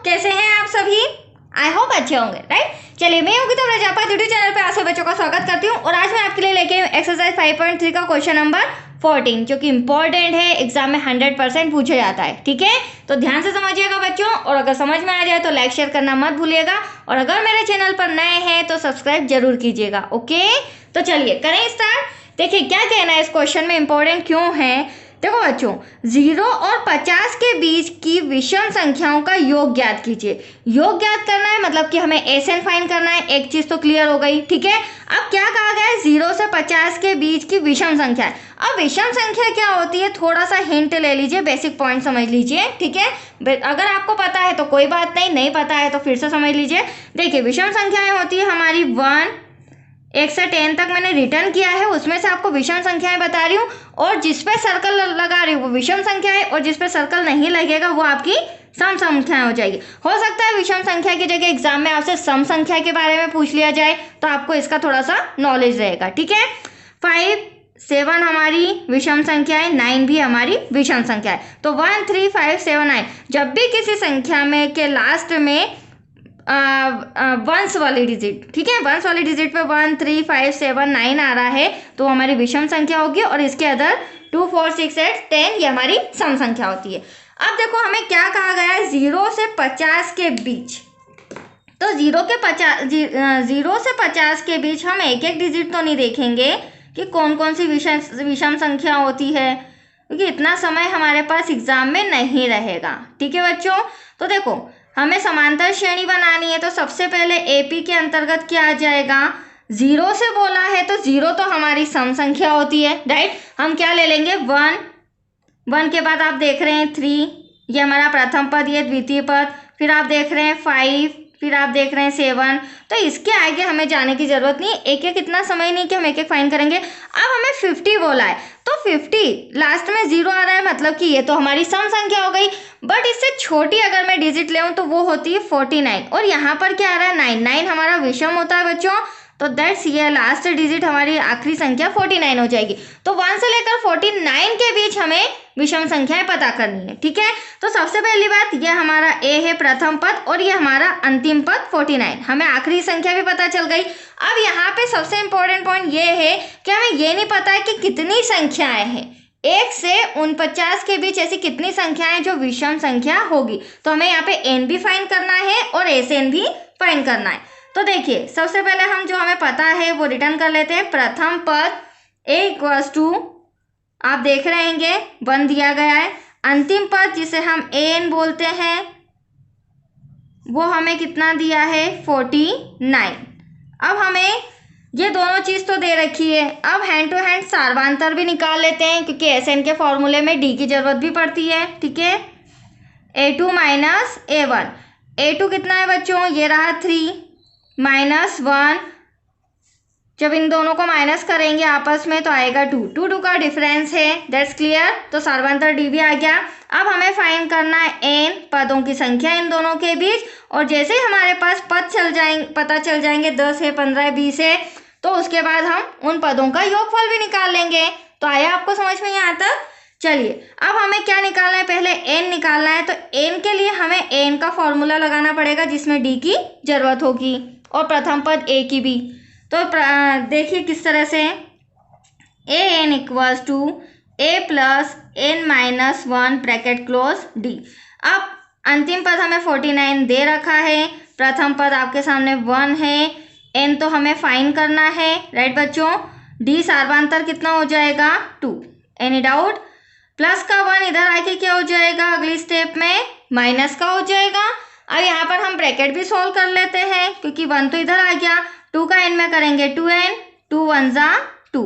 कैसे हैं आप सभी? आई होप अच्छे होंगे, राइट। चलिए, मैं योगिता प्रजापति यूट्यूब चैनल पे आप सभी बच्चों का स्वागत करती हूँ और आज मैं आपके लिए लेके एक्सरसाइज 5.3 का क्वेश्चन नंबर 14 जो कि इंपॉर्टेंट है, एग्जाम में 100% पूछा जाता है। ठीक है, तो ध्यान से समझिएगा बच्चों, और अगर समझ में आ जाए तो लाइक शेयर करना मत भूलिएगा, और अगर मेरे चैनल पर नए हैं तो सब्सक्राइब जरूर कीजिएगा। ओके, तो चलिए करें स्टार्ट। देखिए क्या कहना है इस क्वेश्चन में, इंपॉर्टेंट क्यों है। देखो बच्चों, 0 और 50 के बीच की विषम संख्याओं का योग ज्ञात कीजिए। योग ज्ञात करना है मतलब कि हमें एसएन फाइंड करना है। एक चीज तो क्लियर हो गई। ठीक है, अब क्या कहा गया है, 0 से 50 के बीच की विषम संख्या है। अब विषम संख्या क्या होती है, थोड़ा सा हिंट ले लीजिए, बेसिक पॉइंट समझ लीजिए। ठीक है, अगर आपको पता है तो कोई बात नहीं, नहीं पता है तो फिर से समझ लीजिए। देखिए विषम संख्याएं होती है हमारी 1 से 10 तक मैंने रिटर्न किया है, उसमें से आपको विषम संख्याएं बता रही हूँ, और जिस पे सर्कल लगा रही हूँ वो विषम संख्या है, और जिस पे सर्कल नहीं लगेगा वो आपकी सम संख्या हो जाएगी। हो सकता है विषम संख्या की जगह एग्जाम में आपसे सम संख्या के बारे में पूछ लिया जाए, तो आपको इसका थोड़ा सा नॉलेज रहेगा। ठीक है, 5, 7 हमारी विषम संख्या है, 9 भी हमारी विषम संख्या है। तो 1, 3, 5, 7, 9 जब भी किसी संख्या में के लास्ट में वंस वाली डिजिट, ठीक है, वंस वाली डिजिट पे 1, 3, 5, 7, 9 आ रहा है तो हमारी विषम संख्या होगी, और इसके अदर 2, 4, 6, 8, 10 ये हमारी सम संख्या होती है। अब देखो हमें क्या कहा गया है, 0 से 50 के बीच। तो 0 से 50 के बीच हम एक एक डिजिट तो नहीं देखेंगे कि कौन कौन सी विषम संख्या होती है, क्योंकि इतना समय हमारे पास एग्जाम में नहीं रहेगा। ठीक है बच्चों, तो देखो हमें समांतर श्रेणी बनानी है, तो सबसे पहले एपी के अंतर्गत क्या आ जाएगा, 0 से बोला है तो 0 तो हमारी सम संख्या होती है, राइट। हम क्या ले लेंगे, 1 के बाद आप देख रहे हैं 3, ये हमारा प्रथम पद, ये द्वितीय पद, फिर आप देख रहे हैं 5, फिर आप देख रहे हैं 7। तो इसके आगे हमें जाने की जरूरत नहीं, एक एक इतना समय नहीं कि हम एक एक फाइंड करेंगे। अब हमें 50 बोला है, तो 50 लास्ट में 0 आ रहा है, मतलब कि ये तो हमारी सम संख्या हो गई। बट इससे छोटी अगर मैं डिजिट ले तो वो होती है 49, और यहाँ पर क्या आ रहा है, 9 हमारा विषम होता है बच्चों, तो दैट्स ये लास्ट डिजिट हमारी आखिरी संख्या 49 हो जाएगी। तो 1 से लेकर 49 के बीच हमें विषम संख्याएं पता करनी है। ठीक है, तो सबसे पहली बात, ये हमारा ए है प्रथम पद, और ये हमारा अंतिम पद 49, हमें आखिरी संख्या भी पता चल गई। अब यहाँ पे सबसे इंपॉर्टेंट पॉइंट ये है कि हमें ये नहीं पता है कि कितनी संख्याएं हैं, 1 से 49 के बीच ऐसी कितनी संख्याएं जो विषम संख्या होगी। तो हमें यहाँ पे एन भी फाइंड करना है और एस एन भी फाइंड करना है। तो देखिए सबसे पहले हम जो हमें पता है वो रिटर्न कर लेते हैं। प्रथम पद ए इक्वल्स टू, आप देख रहे हैं 1 दिया गया है। अंतिम पद जिसे हम ए एन बोलते हैं वो हमें कितना दिया है, 49। अब हमें ये दोनों चीज तो दे रखी है, अब हैंड टू हैंड सार्वधांतर भी निकाल लेते हैं, क्योंकि एस एन के फॉर्मूले में डी की जरूरत भी पड़ती है। ठीक है, A2 माइनस A1, A2 कितना है बच्चों, ये रहा 3 माइनस 1, जब इन दोनों को माइनस करेंगे आपस में तो आएगा 2 का डिफरेंस है, दैट्स क्लियर। तो सार्वधांतर डी भी आ गया। अब हमें फाइंड करना है एन, पदों की संख्या इन दोनों के बीच, और जैसे ही हमारे पास पता चल जाएंगे 10 है, 15 है, 20 है, तो उसके बाद हम उन पदों का योगफल भी निकाल लेंगे। तो आया आपको समझ में यहाँ तक। चलिए अब हमें क्या निकालना है, पहले एन निकालना है। तो एन के लिए हमें एन का फॉर्मूला लगाना पड़ेगा जिसमें डी की जरूरत होगी और प्रथम पद ए की भी। तो देखिए किस तरह से, A N equals to A plus N minus 1 bracket close D. अब अंतिम पद हमें 49 दे रखा है, प्रथम पद आपके सामने 1 है, एन तो हमें फाइंड करना है, राइट बच्चों। डी सार्वधांतर कितना हो जाएगा, 2। एनी डाउट, प्लस का 1 इधर आके क्या हो जाएगा, अगली स्टेप में माइनस का हो जाएगा। अब यहाँ पर हम ब्रैकेट भी सॉल्व कर लेते हैं, क्योंकि 1 तो इधर आ गया, 2 का एन में करेंगे 2n, 2 1 जा 2,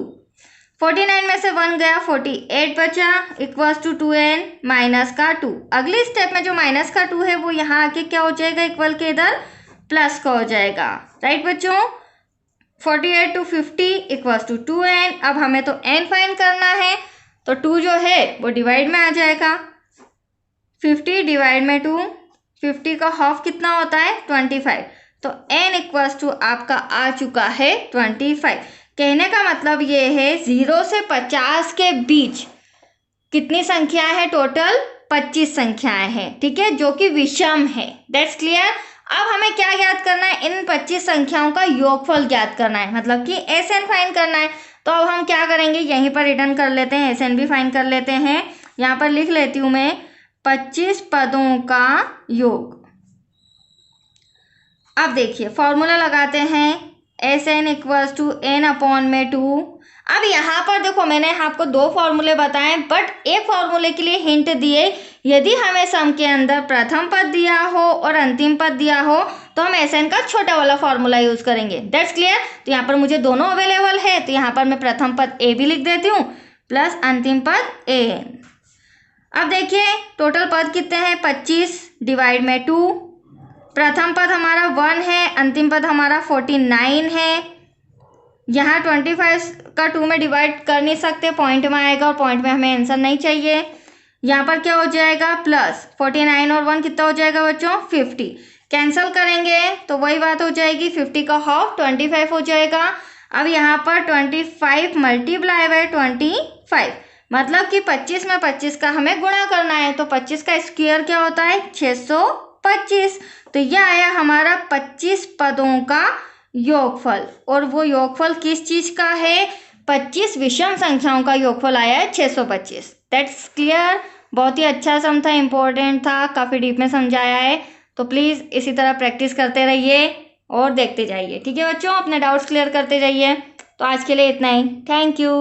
49 में से 1 गया, 48 बचा, इक्वल्स टू 2n माइनस का 2। अगली स्टेप में जो माइनस का 2 है वो यहाँ आके क्या हो जाएगा, इक्वल के इधर प्लस का हो जाएगा, राइट बच्चों। 48 to 50 इक्वल्स टू 2n। अब हमें तो n फाइंड करना है, तो 2 जो है वो डिवाइड में आ जाएगा, 50 डिवाइड में 2, 50 का हाफ कितना होता है, 25। तो n इक्वल्स टू आपका आ चुका है 25। कहने का मतलब ये है 0 से 50 के बीच कितनी संख्या है टोटल, 25 संख्याएं हैं, ठीक है, जो कि विषम है। That's clear. अब हमें क्या ज्ञात करना है, इन 25 संख्याओं का योगफल ज्ञात करना है, मतलब कि SN फाइंड करना है। तो अब हम क्या करेंगे, यहीं पर रिटर्न कर लेते हैं, SN भी फाइंड कर लेते हैं। यहाँ पर लिख लेती हूँ मैं 25 पदों का योग। अब देखिए फॉर्मूला लगाते हैं, SN = n/2। अब यहाँ पर देखो मैंने आपको 2 फॉर्मूले बताए, बट एक फॉर्मूले के लिए हिंट दिए, यदि हमें सम के अंदर प्रथम पद दिया हो और अंतिम पद दिया हो तो हम SN का छोटा वाला फॉर्मूला यूज करेंगे। That's clear. तो यहाँ पर मुझे दोनों अवेलेबल है, तो यहाँ पर मैं प्रथम पद A भी लिख देती हूँ प्लस अंतिम पद AN। अब देखिए टोटल पद कितने हैं, 25 डिवाइड में 2। प्रथम पद हमारा 1 है, अंतिम पद हमारा 49 है। यहाँ 25 का 2 में डिवाइड कर नहीं सकते, पॉइंट में आएगा और पॉइंट में हमें आंसर नहीं चाहिए। यहाँ पर क्या हो जाएगा, प्लस 49 और 1 कितना हो जाएगा बच्चों, 50। कैंसिल करेंगे तो वही बात हो जाएगी, 50 का हाफ 25 हो जाएगा। अब यहाँ पर 25 मल्टीप्लाई बाय 25, मतलब कि 25 में 25 का हमें गुणा करना है, तो 25 का स्क्वायर क्या होता है, 625। तो यह आया हमारा 25 पदों का योगफल, और वो योगफल किस चीज का है, 25 विषम संख्याओं का योगफल आया है 625। That's clear. बहुत ही अच्छा सम था, इंपॉर्टेंट था, काफी डीप में समझाया है। तो प्लीज इसी तरह प्रैक्टिस करते रहिए और देखते जाइए, ठीक है बच्चों, अपने डाउट्स क्लियर करते जाइए। तो आज के लिए इतना ही, थैंक यू।